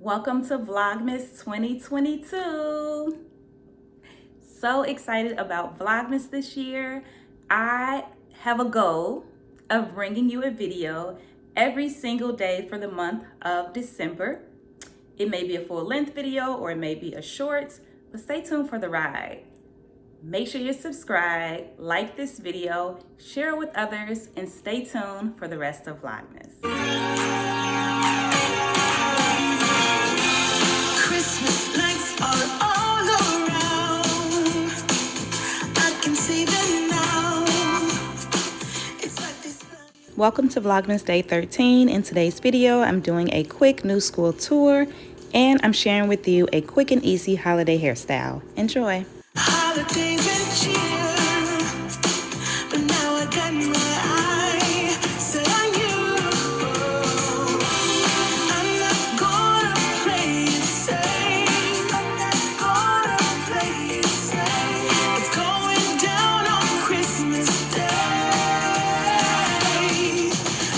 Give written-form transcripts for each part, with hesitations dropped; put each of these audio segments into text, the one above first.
Welcome to Vlogmas 2022. So excited about Vlogmas this year. I have a goal of bringing you a video every single day for the month of December. It may be a full length video or it may be a short, but stay tuned for the ride. Make sure you subscribe, like this video, share it with others, and stay tuned for the rest of Vlogmas. Christmas lights are all around. I can see them now. It's like this. Welcome to Vlogmas Day 13. In today's video, I'm doing a quick new school tour and I'm sharing with you a quick and easy holiday hairstyle. Enjoy. Holidays and cheer, but now I got my eye set on you. I'm not gonna play it safe. I'm not gonna play it safe. It's going down on Christmas Day.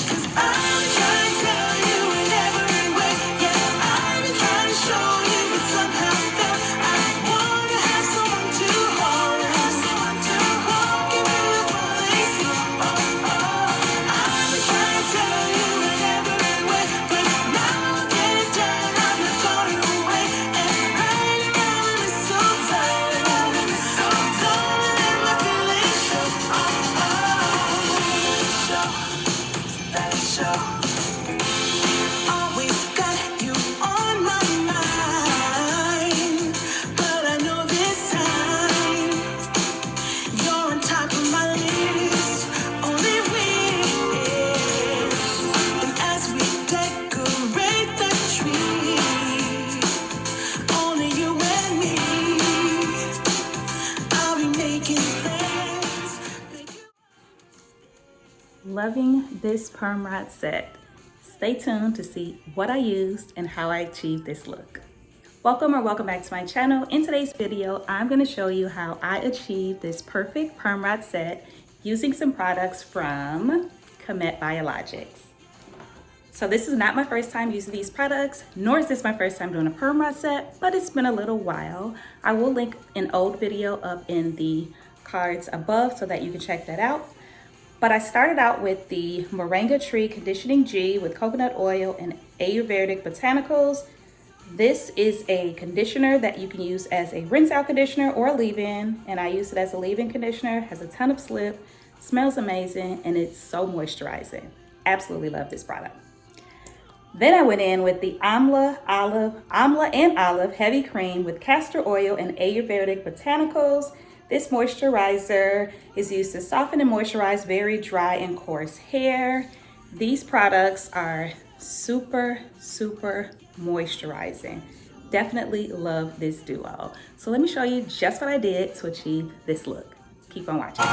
'Cause I've been trying to tell you in every way. Yeah, I've been trying to show you, but somehow felt I wanna have someone to hold. Give me a place. Oh, I've been trying to tell you in every way, but now I'll get it done. I'm not going away. And right around the mistletoe, don't let my feelings show. Let it show. Always got you on my mind, but I know this time you're on top of my list. Only wish, and as we decorate the tree, only you and me. I'll be making plans. Loving this Permrod set. Stay tuned to see what I used and how I achieved this look. Welcome back to my channel. In today's video, I'm going to show you how I achieved this perfect Permrod set using some products from Qhemet Biologics. So this is not my first time using these products, nor is this my first time doing a Permrod set, but it's been a little while. I will link an old video up in the cards above so that you can check that out. But I started out with the Moringa Tree Conditioning G with coconut oil and Ayurvedic botanicals. This is a conditioner that you can use as a rinse out conditioner or a leave-in, and I use it as a leave-in conditioner. Has a ton of slip, smells amazing, and it's so moisturizing. Absolutely love this product. Then I went in with the Amla and Olive Heavy Cream with castor oil and Ayurvedic botanicals. This moisturizer is used to soften and moisturize very dry and coarse hair. These products are super moisturizing. Definitely love this duo. So let me show you just what I did to achieve this look. Keep on watching.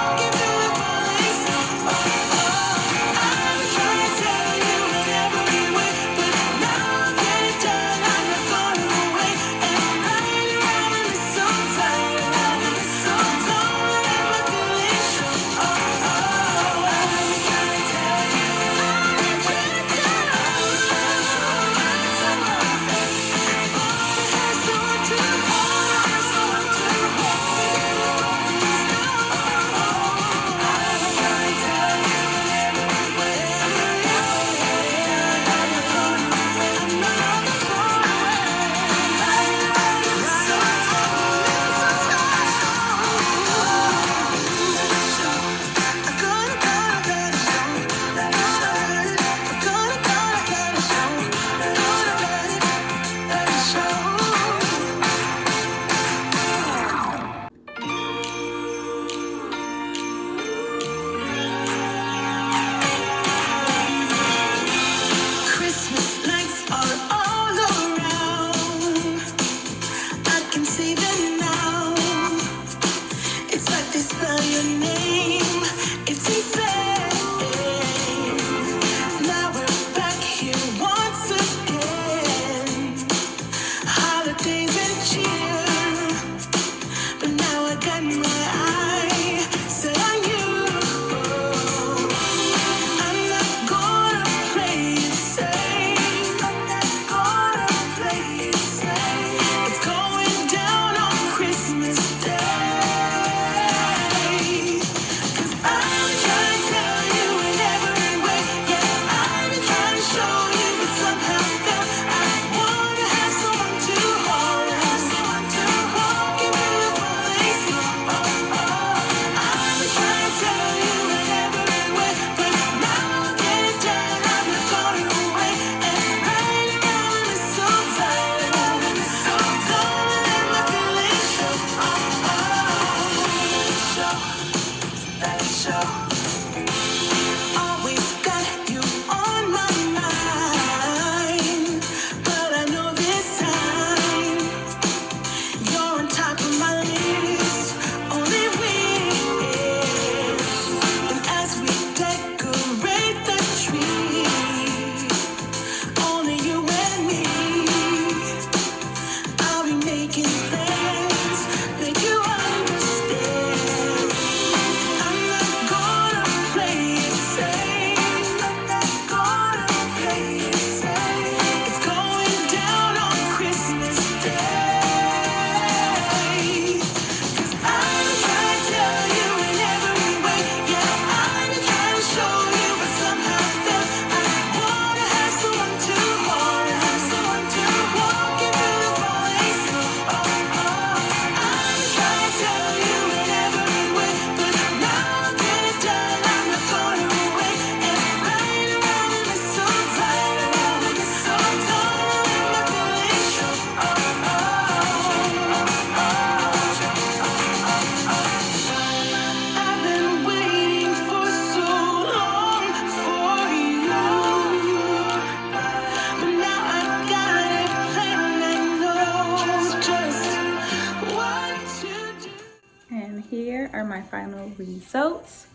are my final results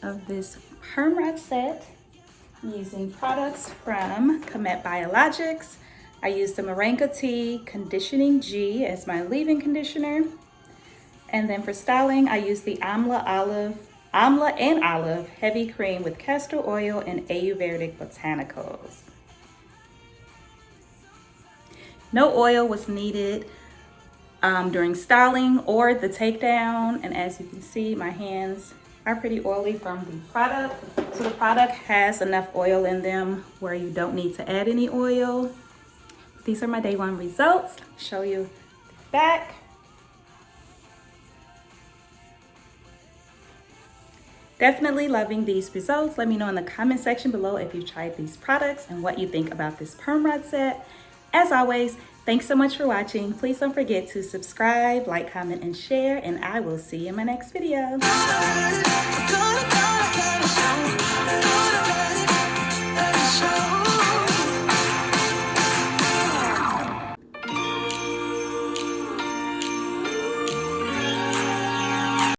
of this Permrod set. I'm using products from Qhemet Biologics. I used the Moringa Tea Conditioning G as my leave-in conditioner. And then for styling, I used the Amla and Olive Heavy Cream with castor oil and Ayurvedic botanicals. No oil was needed during styling or the takedown. And as you can see, my hands are pretty oily from the product. So the product has enough oil in them where you don't need to add any oil. These are my day one results. Show you the back. Definitely loving these results. Let me know in the comment section below if you've tried these products and what you think about this Permrod set. As always, thanks so much for watching. Please don't forget to subscribe, like, comment, and share, and I will see you in my next video.